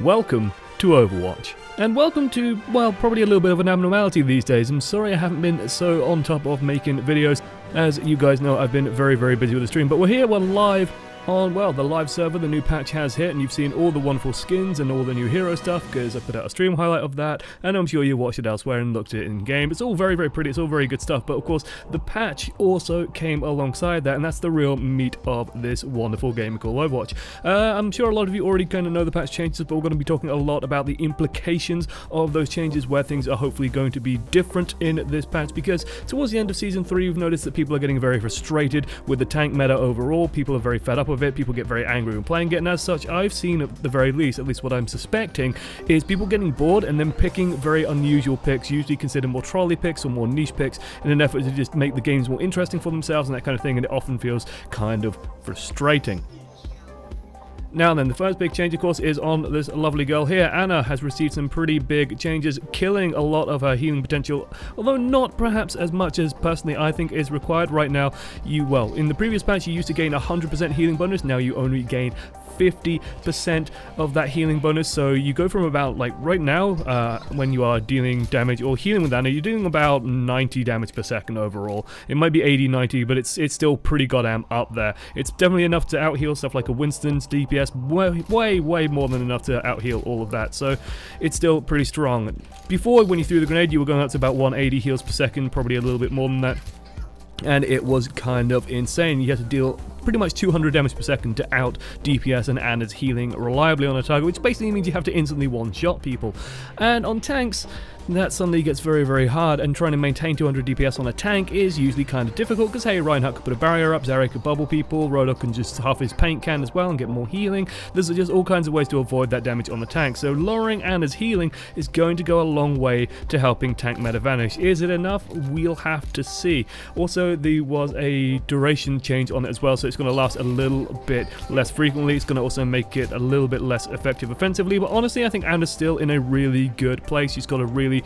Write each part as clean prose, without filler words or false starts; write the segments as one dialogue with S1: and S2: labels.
S1: Welcome to Overwatch. And welcome to, well, probably a little bit of an abnormality these days. I'm sorry I haven't been so on top of making videos. As you guys know, I've been very busy with the stream, but we're here, we're live on, well, the live server. The new patch has hit, and you've seen all the wonderful skins and all the new hero stuff, because I put out a stream highlight of that, and I'm sure you watched it elsewhere and looked at it in-game. It's all very pretty, it's all very good stuff, but of course, the patch also came alongside that, and that's the real meat of this wonderful game called Overwatch. I'm sure a lot of you already kind of know the patch changes, but we're going to be talking a lot about the implications of those changes, where things are hopefully going to be different in this patch, because towards the end of Season 3, we've noticed that people are getting very frustrated with the tank meta overall. People are very fed up with it, people get very angry when playing it, and as such, I've seen at the very least what I'm suspecting, is people getting bored and then picking very unusual picks, usually considered more trolley picks or more niche picks, in an effort to just make the games more interesting for themselves and that kind of thing, and it often feels kind of frustrating. Now then, the first big change, of course, is on this lovely girl here. Anna has received some pretty big changes, killing a lot of her healing potential, although not perhaps as much as personally I think is required right now. Well, in the previous patch you used to gain 100% healing bonus, now you only gain 50% of that healing bonus, so you go from about, like, right now, when you are dealing damage or healing with Anna, you're doing about 90 damage per second overall. It might be 80, 90, but it's still pretty goddamn up there. It's definitely enough to out-heal stuff like a Winston's DPS, way more than enough to out-heal all of that, so it's still pretty strong. Before, when you threw the grenade, you were going up to about 180 heals per second, probably a little bit more than that, and it was kind of insane. You had to deal pretty much 200 damage per second to out DPS and Anna's healing reliably on a target, which basically means you have to instantly one-shot people. And on tanks, that suddenly gets very hard, and trying to maintain 200 DPS on a tank is usually kind of difficult, because hey, Reinhardt could put a barrier up, Zarya could bubble people, Roadhog can just huff his paint can as well and get more healing. There's just all kinds of ways to avoid that damage on the tank, so lowering Anna's healing is going to go a long way to helping tank meta vanish. Is it enough? We'll have to see. Also, there was a duration change on it as well, so it's going to last a little bit less frequently. It's going to also make it a little bit less effective offensively, but honestly I think Anna's still in a really good place. She's got a really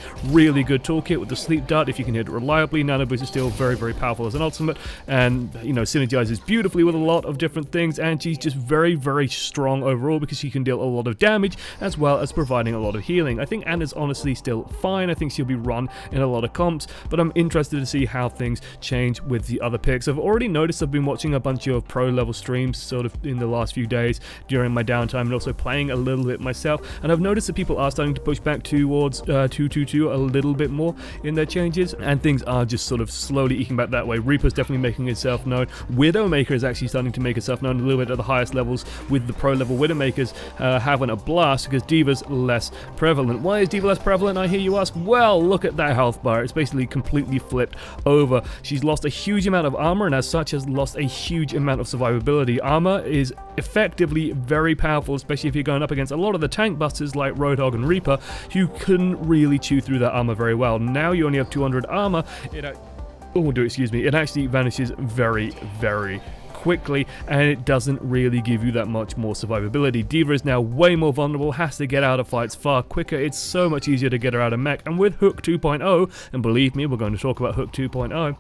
S1: good toolkit with the sleep dart. If you can hit it reliably, Nano Boost is still very powerful as an ultimate, and you know, synergizes beautifully with a lot of different things, and she's just very strong overall because she can deal a lot of damage as well as providing a lot of healing. I think Anna's honestly still fine. I think she'll be run in a lot of comps, but I'm interested to see how things change with the other picks. I've already noticed I've been watching a bunch of pro level streams sort of in the last few days during my downtime, and also playing a little bit myself, and I've noticed that people are starting to push back towards 222 a little bit more in their changes, and things are just sort of slowly eking back that way. Reaper's definitely making itself known. Widowmaker is actually starting to make itself known a little bit at the highest levels, with the pro level Widowmakers having a blast because Diva's less prevalent. Why is Diva less prevalent, I hear you ask? Well, look at that health bar. It's basically completely flipped over. She's lost a huge amount of armor, and as such has lost a huge amount of survivability. Armor is effectively very powerful, especially if you're going up against a lot of the tank busters like Roadhog and Reaper, who couldn't really chew through that armor very well. Now you only have 200 armor. It actually vanishes very quickly, and it doesn't really give you that much more survivability. Diva is now way more vulnerable, has to get out of fights far quicker. It's so much easier to get her out of mech, and with Hook 2.0, and believe me, we're going to talk about Hook 2.0,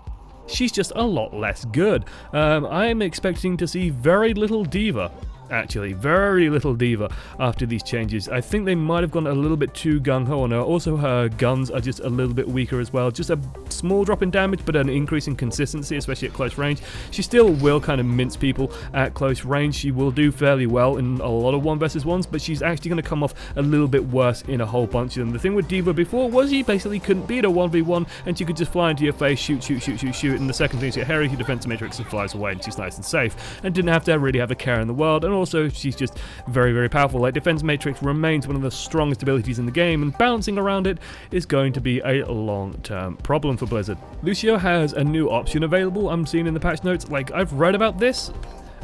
S1: she's just a lot less good. I'm expecting to see very little Diva. Actually, very little Diva after these changes. I think they might have gone a little bit too gung-ho on her. Also, her guns are just a little bit weaker as well. Just a small drop in damage, but an increase in consistency, especially at close range. She still will kind of mince people at close range. She will do fairly well in a lot of 1v1s, but she's actually going to come off a little bit worse in a whole bunch of them. The thing with Diva before was you basically couldn't beat a 1v1, and she could just fly into your face, shoot, and the second thing she hit Harry, she defense matrix and flies away, and she's nice and safe, and didn't have to really have a care in the world. And also, she's just very powerful. Like, defense matrix remains one of the strongest abilities in the game, and bouncing around it is going to be a long-term problem for Blizzard. Lucio has a new option available, I'm seeing in the patch notes. Like, I've read about this,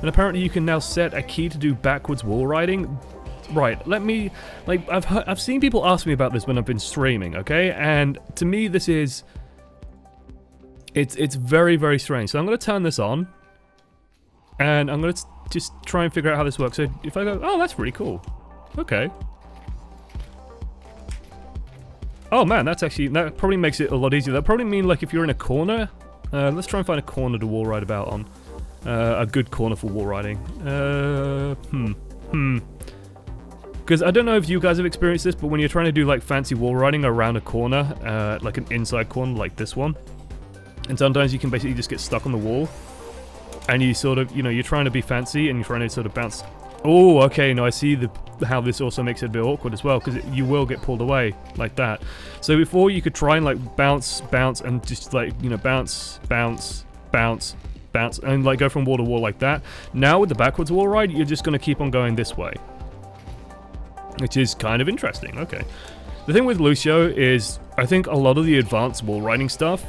S1: and apparently you can now set a key to do backwards wall riding. Right, let me, like, I've seen people ask me about this when I've been streaming, okay? And to me, this is, it's very strange. So I'm going to turn this on, and I'm going to just try and figure out how this works. So if I go, oh, that's really cool. Okay. Oh man, that probably makes it a lot easier. That probably mean like if you're in a corner. Let's try and find a corner to wall ride about on. A good corner for wall riding. Because I don't know if you guys have experienced this, but when you're trying to do like fancy wall riding around a corner, like an inside corner like this one, and sometimes you can basically just get stuck on the wall, and you sort of, you know, you're trying to be fancy and you're trying to sort of bounce. Oh, okay, no, I see how this also makes it a bit awkward as well, because you will get pulled away like that. So before you could try and like bounce, and just like, you know, bounce, and like go from wall to wall like that. Now with the backwards wall ride, you're just going to keep on going this way, which is kind of interesting. Okay. The thing with Lucio is, I think a lot of the advanced wall riding stuff,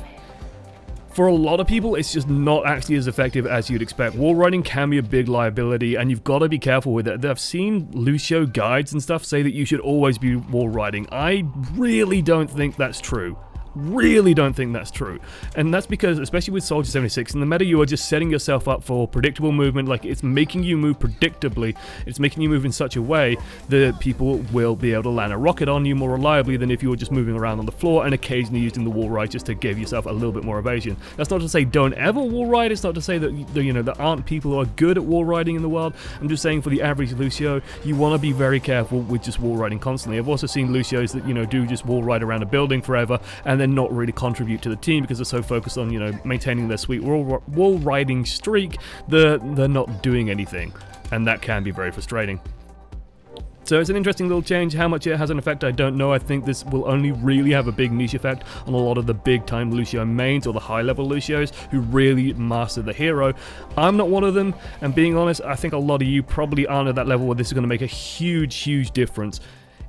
S1: for a lot of people, it's just not actually as effective as you'd expect. Wall riding can be a big liability, and you've got to be careful with it. I've seen Lucio guides and stuff say that you should always be wall riding. I really don't think that's true. Really don't think that's true. And that's because, especially with Soldier 76, in the meta you are just setting yourself up for predictable movement. Like, it's making you move predictably, it's making you move in such a way that people will be able to land a rocket on you more reliably than if you were just moving around on the floor and occasionally using the wall ride just to give yourself a little bit more evasion. That's not to say don't ever wall ride, it's not to say that, you know, there aren't people who are good at wall riding in the world. I'm just saying for the average Lucio, you want to be very careful with just wall riding constantly. I've also seen Lucios that, you know, do just wall ride around a building forever and then not really contribute to the team because they're so focused on, you know, maintaining their sweet wall riding streak that they're not doing anything, and that can be very frustrating. So it's an interesting little change. How much it has an effect, I don't know. I think this will only really have a big niche effect on a lot of the big time Lucio mains or the high level Lucios who really master the hero. I'm not one of them, and being honest, I think a lot of you probably aren't at that level where this is going to make a huge difference.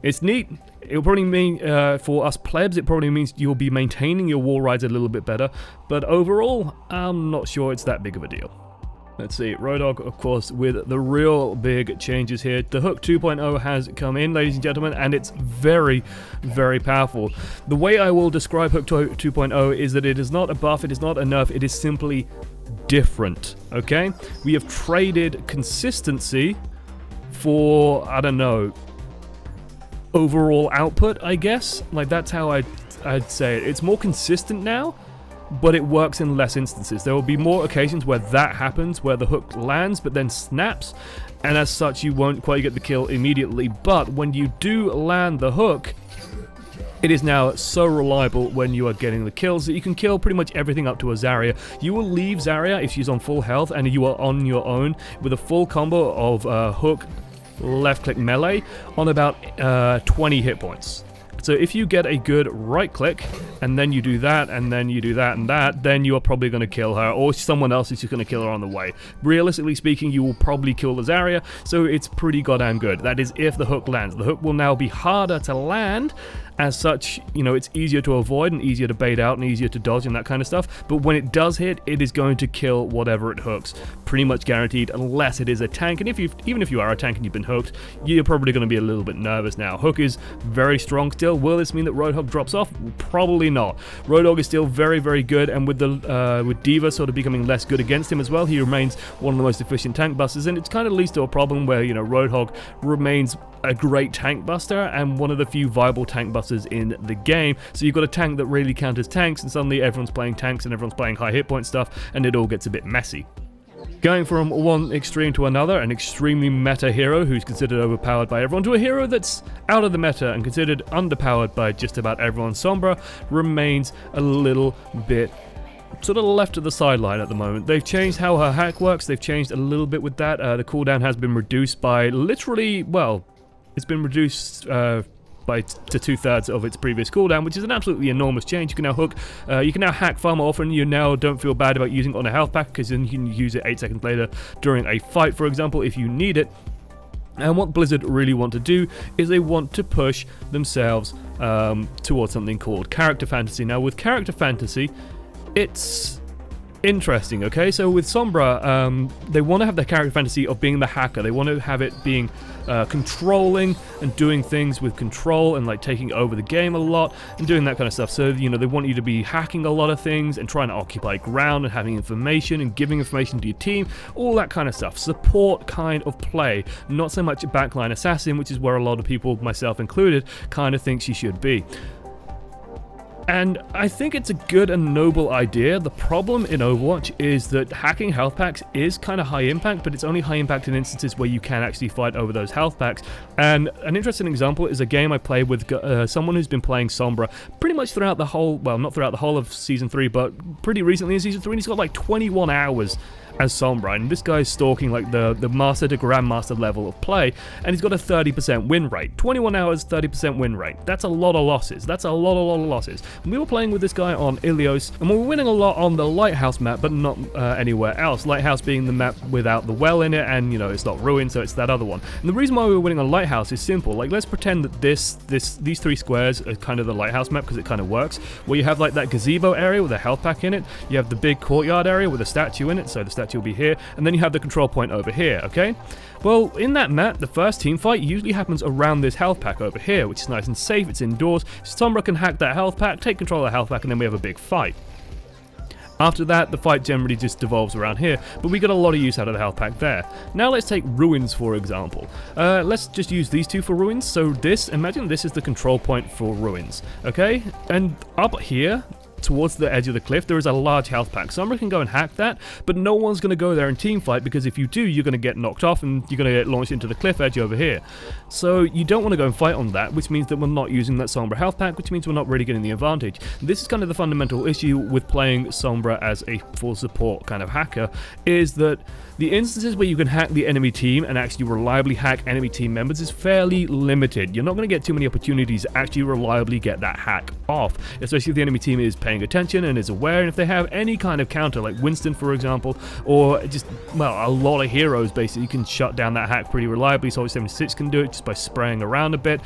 S1: It's neat. It'll probably mean, for us plebs, it probably means you'll be maintaining your wall rides a little bit better, but overall, I'm not sure it's that big of a deal. Let's see, Roadhog, of course, with the real big changes here. The Hook 2.0 has come in, ladies and gentlemen, and it's very powerful. The way I will describe Hook 2.0 is that it is not a buff, it is not a nerf, it is simply different, okay? We have traded consistency for, I don't know, overall output, I guess. Like, that's how I'd say it. It's more consistent now, but it works in less instances. There will be more occasions where that happens, where the hook lands but then snaps, and as such you won't quite get the kill immediately. But when you do land the hook, it is now so reliable when you are getting the kills that you can kill pretty much everything up to a Zarya. You will leave Zarya if she's on full health and you are on your own with a full combo of hook, left click melee on about 20 hit points. So if you get a good right click and then you do that and then you do that and that, then you are probably going to kill her, or someone else is just going to kill her on the way. Realistically speaking, you will probably kill the Zarya, so it's pretty goddamn good. That is if the hook lands. The hook will now be harder to land. As such, you know, it's easier to avoid and easier to bait out and easier to dodge and that kind of stuff. But when it does hit, it is going to kill whatever it hooks. Pretty much guaranteed, unless it is a tank. And even if you are a tank and you've been hooked, you're probably going to be a little bit nervous now. Hook is very strong still. Will this mean that Roadhog drops off? Probably not. Roadhog is still very good, and with the with D.Va sort of becoming less good against him as well, he remains one of the most efficient tank busters, and it kind of leads to a problem where, you know, Roadhog remains a great tank buster and one of the few viable tank busters in the game. So you've got a tank that really counters tanks, and suddenly everyone's playing tanks and everyone's playing high hit point stuff, and it all gets a bit messy. Going from one extreme to another, an extremely meta hero who's considered overpowered by everyone, to a hero that's out of the meta and considered underpowered by just about everyone, Sombra remains a little bit sort of left to the sideline at the moment. They've changed how her hack works, they've changed a little bit with that. The cooldown has been reduced by literally, well, it's been reduced to 2/3 of its previous cooldown, which is an absolutely enormous change. You can now hook, you can now hack far more often. You now don't feel bad about using it on a health pack, because then you can use it 8 seconds later during a fight, for example, if you need it. And what Blizzard really want to do is they want to push themselves towards something called character fantasy. Now, with character fantasy, it's interesting, okay? So with Sombra, they want to have the character fantasy of being the hacker. They want to have it being controlling and doing things with control and like taking over the game a lot and doing that kind of stuff. So, you know, they want you to be hacking a lot of things and trying to occupy ground and having information and giving information to your team, all that kind of stuff. Support kind of play, not so much a backline assassin, which is where a lot of people, myself included, kind of think she should be. And I think it's a good and noble idea. The problem in Overwatch is that hacking health packs is kind of high impact, but it's only high impact in instances where you can actually fight over those health packs. And an interesting example is a game I played with someone who's been playing Sombra pretty much throughout the whole, well, not throughout the whole of Season 3, but pretty recently in Season 3, and he's got like 21 hours as Sombra, and this guy's stalking like the Master to Grandmaster level of play, and he's got a 30% win rate. 21 hours, 30% win rate. That's a lot of losses. That's a lot of losses. And we were playing with this guy on Ilios, and we were winning a lot on the Lighthouse map, but not anywhere else. Lighthouse being the map without the well in it, and you know, it's not ruined, so it's that other one. And the reason why we were winning on Lighthouse is simple. Like, let's pretend that these three squares are kind of the Lighthouse map, because it kind of works, where you have like that gazebo area with a health pack in it, you have the big courtyard area with a statue in it, so the statue will be here, and then you have the control point over here, okay? Well, in that map, the first team fight usually happens around this health pack over here, which is nice and safe, it's indoors. Sombra can hack that health pack, take control of the health pack, and then we have a big fight. After that, the fight generally just devolves around here, but we get a lot of use out of the health pack there. Now let's take Ruins for example. Let's just use these two for Ruins. So imagine this is the control point for Ruins, okay? And up here, towards the edge of the cliff, there is a large health pack. Sombra can go and hack that, but no one's going to go there and team fight, because if you do, you're going to get knocked off and you're going to get launched into the cliff edge over here. So you don't want to go and fight on that, which means that we're not using that Sombra health pack, which means we're not really getting the advantage. This is kind of the fundamental issue with playing Sombra as a full support kind of hacker, is that the instances where you can hack the enemy team and actually reliably hack enemy team members is fairly limited. You're not going to get too many opportunities to actually reliably get that hack off, especially if the enemy team is paying attention and is aware, and if they have any kind of counter, like Winston for example, or just, well, a lot of heroes basically can shut down that hack pretty reliably. Soldier 76 can do it just by spraying around a bit.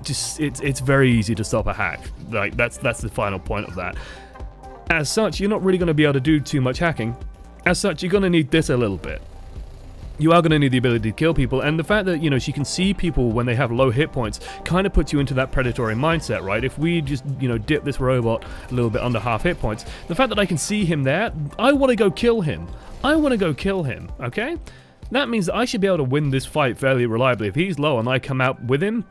S1: It's very easy to stop a hack. Like, that's the final point of that. As such, you're not really going to be able to do too much hacking. As such, you're going to need this a little bit. You are going to need the ability to kill people, and the fact that, you know, she can see people when they have low hit points kind of puts you into that predatory mindset, right? If we just, you know, dip this robot a little bit under half hit points, the fact that I can see him there, I want to go kill him. I want to go kill him, okay? That means that I should be able to win this fight fairly reliably. If he's low and I come out with him,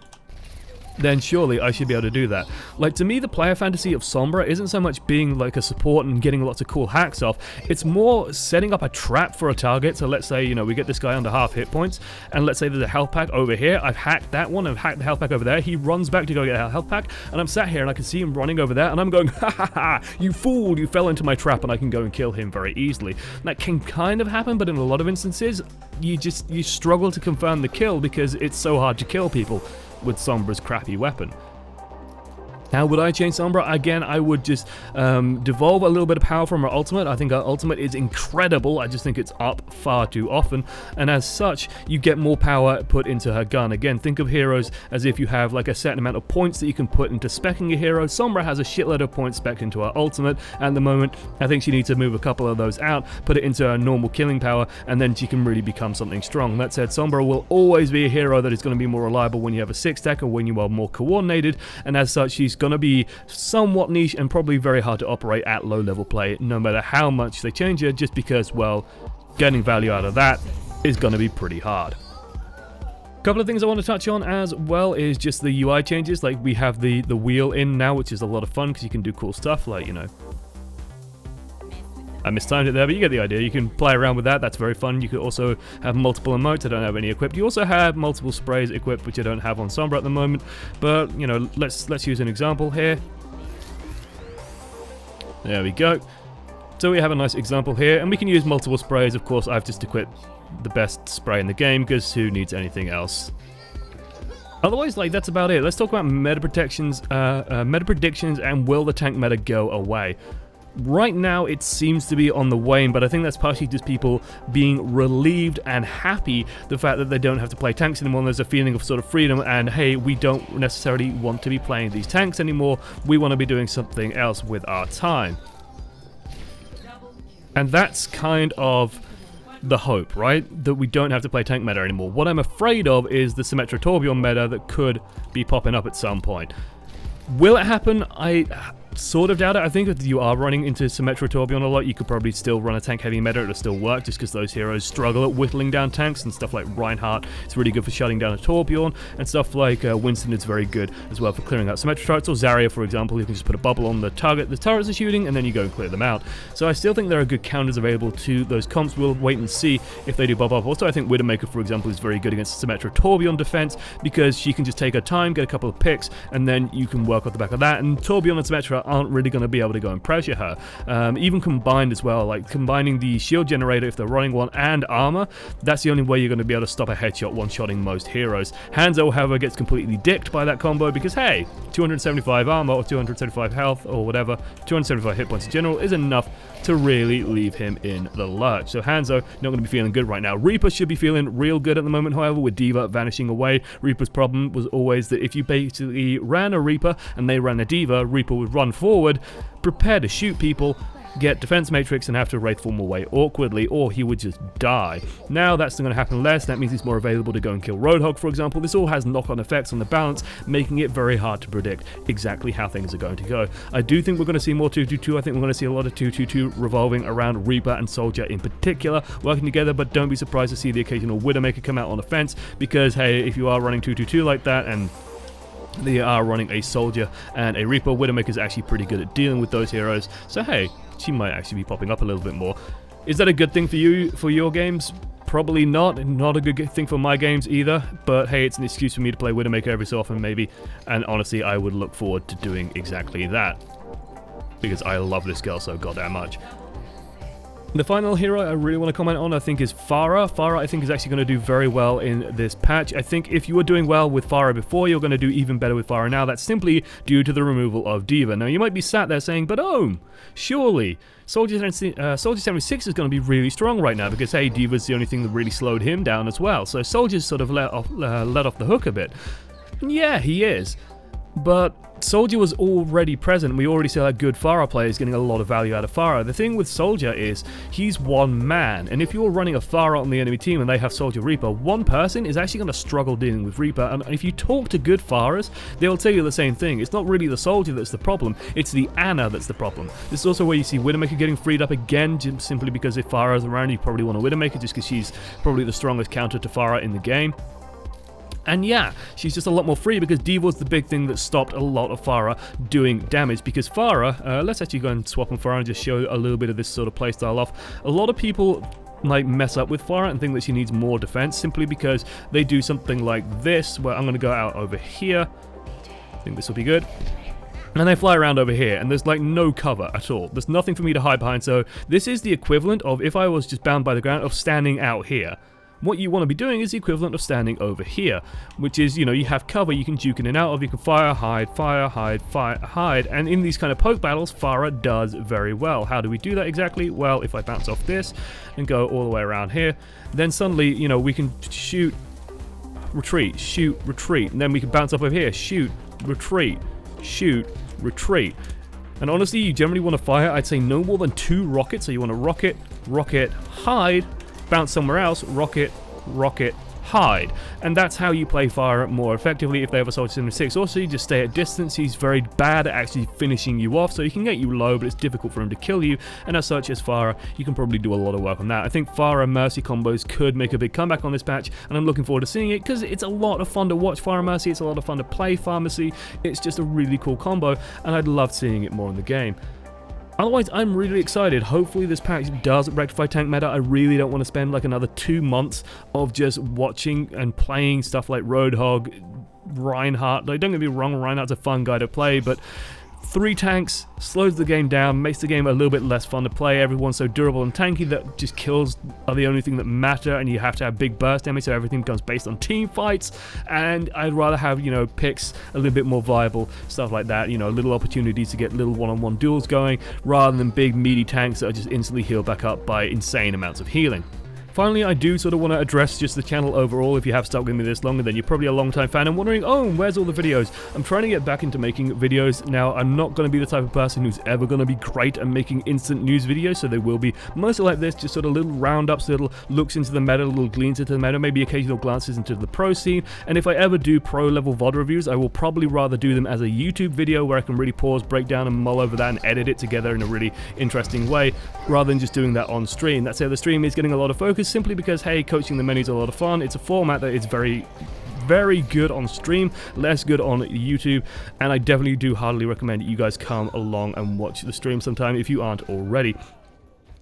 S1: then surely I should be able to do that. Like, to me, the player fantasy of Sombra isn't so much being like a support and getting lots of cool hacks off, it's more setting up a trap for a target. So let's say, you know, we get this guy under half hit points, and let's say there's a health pack over here. I've hacked that one, I've hacked the health pack over there, he runs back to go get a health pack, and I'm sat here and I can see him running over there, and I'm going, ha ha ha, you fool, you fell into my trap, and I can go and kill him very easily. That can kind of happen, but in a lot of instances, you struggle to confirm the kill because it's so hard to kill people with Sombra's crappy weapon. How would I change Sombra? Again, I would just devolve a little bit of power from her ultimate. I think her ultimate is incredible. I just think it's up far too often, and as such, you get more power put into her gun. Again, think of heroes as if you have like a certain amount of points that you can put into speccing a hero. Sombra has a shitload of points specced into her ultimate at the moment. I think she needs to move a couple of those out, put it into her normal killing power, and then she can really become something strong. That said, Sombra will always be a hero that is going to be more reliable when you have a 6-stack or when you are more coordinated, and as such, she's going to be somewhat niche and probably very hard to operate at low level play, no matter how much they change her, just because, well, getting value out of that is going to be pretty hard. A couple of things I want to touch on as well is just the UI changes. Like, we have the wheel in now, which is a lot of fun because you can do cool stuff like, you know, I mistimed it there, but you get the idea. You can play around with that. That's very fun. You could also have multiple emotes. I don't have any equipped. You also have multiple sprays equipped, which I don't have on Sombra at the moment. But, you know, let's use an example here. There we go. So we have a nice example here, and we can use multiple sprays. Of course, I've just equipped the best spray in the game, because who needs anything else? Otherwise, like, that's about it. Let's talk about meta predictions, and will the tank meta go away? Right now, it seems to be on the wane, but I think that's partially just people being relieved and happy the fact that they don't have to play tanks anymore, and there's a feeling of sort of freedom, and hey, we don't necessarily want to be playing these tanks anymore, we want to be doing something else with our time. And that's kind of the hope, right? That we don't have to play tank meta anymore. What I'm afraid of is the Symmetra Torbjorn meta that could be popping up at some point. Will it happen? sort of doubt it. I think if you are running into Symmetra Torbjorn a lot, you could probably still run a tank heavy meta. It'll still work just because those heroes struggle at whittling down tanks, and stuff like Reinhardt is really good for shutting down a Torbjorn, and stuff like Winston is very good as well for clearing out Symmetra turrets, or Zarya, for example, you can just put a bubble on the target the turrets are shooting, and then you go and clear them out. So I still think there are good counters available to those comps. We'll wait and see if they do bob up. Also, I think Widowmaker, for example, is very good against Symmetra Torbjorn defense, because she can just take her time, get a couple of picks, and then you can work off the back of that, and Torbjorn and Symmetra aren't really going to be able to go and pressure her. Even combined as well, like combining the shield generator if they're running one and armor, that's the only way you're going to be able to stop a headshot one-shotting most heroes. Hanzo, however, gets completely dicked by that combo because, hey, 275 armor or 275 health or whatever, 275 hit points in general is enough to really leave him in the lurch. So Hanzo not going to be feeling good right now. Reaper should be feeling real good at the moment, however, with D.Va vanishing away. Reaper's problem was always that if you basically ran a Reaper and they ran a D.Va, Reaper would run forward, prepare to shoot people, get defense matrix, and have to wraithform away awkwardly, or he would just die. Now that's not going to happen less. That means he's more available to go and kill Roadhog, for example. This all has knock-on effects on the balance, making it very hard to predict exactly how things are going to go. I do think we're going to see more 2-2-2. I think we're going to see a lot of 2-2-2 revolving around Reaper and Soldier in particular, working together, but don't be surprised to see the occasional Widowmaker come out on offense, because, hey, if you are running 2-2-2 like that, and they are running a Soldier and a Reaper, Widowmaker is actually pretty good at dealing with those heroes, so hey, she might actually be popping up a little bit more. Is that a good thing for you, for your games? Probably not. Not a good thing for my games either, but hey, it's an excuse for me to play Widowmaker every so often maybe, and honestly, I would look forward to doing exactly that, because I love this girl so goddamn much. The final hero I really want to comment on, I think, is Pharah. Pharah, I think, is actually going to do very well in this patch. I think if you were doing well with Pharah before, you're going to do even better with Pharah now. That's simply due to the removal of D.Va. Now, you might be sat there saying, but surely Soldier 76 is going to be really strong right now, because, hey, D.Va's the only thing that really slowed him down as well. So Soldier's sort of let off the hook a bit. Yeah, he is. But Soldier was already present. We already saw that good Pharah players getting a lot of value out of Pharah. The thing with Soldier is he's one man, and if you're running a Pharah on the enemy team and they have Soldier Reaper, one person is actually going to struggle dealing with Reaper. And if you talk to good Pharahs, they'll tell you the same thing. It's not really the Soldier that's the problem, it's the Ana that's the problem. This is also where you see Widowmaker getting freed up again, simply because if Pharah's around, you probably want a Widowmaker just because she's probably the strongest counter to Pharah in the game. And yeah, she's just a lot more free, because D.Va was the big thing that stopped a lot of Pharah doing damage. Because Pharah, let's actually go and swap on Pharah and just show a little bit of this sort of playstyle off. A lot of people like mess up with Pharah and think that she needs more defense, simply because they do something like this, where I'm going to go out over here. I think this will be good. And they fly around over here, and there's like no cover at all. There's nothing for me to hide behind, so this is the equivalent of, if I was just bound by the ground, of standing out here. What you want to be doing is the equivalent of standing over here, which is, you know, you have cover you can juke in and out of, you can fire, hide, hide, and in these kind of poke battles, Pharah does very well. How do we do that exactly? Well, if I bounce off this and go all the way around here, then suddenly, you know, we can shoot, retreat, shoot, retreat, and then we can bounce up over here, shoot, retreat, shoot, retreat. And honestly, you generally want to fire, I'd say, no more than 2 rockets, so you want to rocket, rocket, hide, bounce somewhere else, rocket, rocket, hide. And that's how you play Pharah more effectively if they have a Soldier 76. Also, you just stay at distance. He's very bad at actually finishing you off, so he can get you low, but it's difficult for him to kill you. And as such, as Pharah, you can probably do a lot of work on that. I think Pharah Mercy combos could make a big comeback on this patch, and I'm looking forward to seeing it, because it's a lot of fun to watch Pharah Mercy. It's a lot of fun to play Pharmacy. It's just a really cool combo, and I'd love seeing it more in the game. Otherwise, I'm really excited. Hopefully this patch does rectify tank meta. I really don't want to spend like another 2 months of just watching and playing stuff like Roadhog, Reinhardt. Like, don't get me wrong, Reinhardt's a fun guy to play, but 3 tanks slows the game down, makes the game a little bit less fun to play. Everyone's so durable and tanky that just kills are the only thing that matter, and you have to have big burst damage, so everything becomes based on team fights. And I'd rather have, you know, picks a little bit more viable, stuff like that, you know, little opportunities to get little one-on-one duels going, rather than big meaty tanks that are just instantly healed back up by insane amounts of healing. Finally, I do sort of want to address just the channel overall. If you have stuck with me this long, then you're probably a long-time fan and wondering, oh, where's all the videos? I'm trying to get back into making videos. Now, I'm not going to be the type of person who's ever going to be great at making instant news videos, so they will be mostly like this, just sort of little roundups, little looks into the meta, little gleans into the meta, maybe occasional glances into the pro scene. And if I ever do pro-level VOD reviews, I will probably rather do them as a YouTube video where I can really pause, break down, and mull over that and edit it together in a really interesting way, rather than just doing that on stream. That's how the stream is getting a lot of focus, simply because, hey, coaching the menu is a lot of fun. It's a format that is very good on stream, less good on YouTube, and I definitely do heartily recommend you guys come along and watch the stream sometime if you aren't already.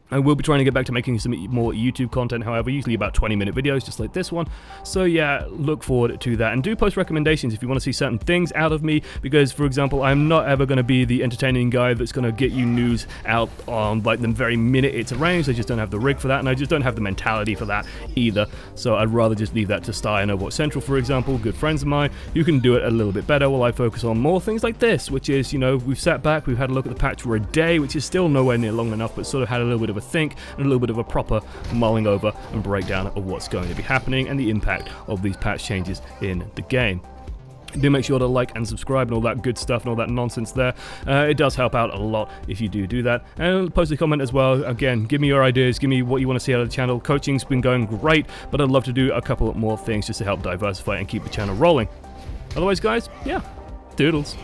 S1: I will be trying to get back to making some more YouTube content, however, usually about 20-minute videos, just like this one. So yeah, look forward to that. And do post recommendations if you want to see certain things out of me, because, for example, I'm not ever going to be the entertaining guy that's going to get you news out on, like, the very minute it's arranged. I just don't have the rig for that, and I just don't have the mentality for that either. So I'd rather just leave that to Sty and Overwatch Central, for example, good friends of mine, who can do it a little bit better, while I focus on more things like this, which is, you know, we've sat back, we've had a look at the patch for a day, which is still nowhere near long enough, but sort of had a little bit of a think and a little bit of a proper mulling over and breakdown of what's going to be happening and the impact of these patch changes in the game. Do make sure to like and subscribe and all that good stuff and all that nonsense there. It does help out a lot if you do that. And post a comment as well. Again, give me your ideas, give me what you want to see out of the channel. Coaching's been going great, but I'd love to do a couple more things just to help diversify and keep the channel rolling. Otherwise, guys, yeah, doodles.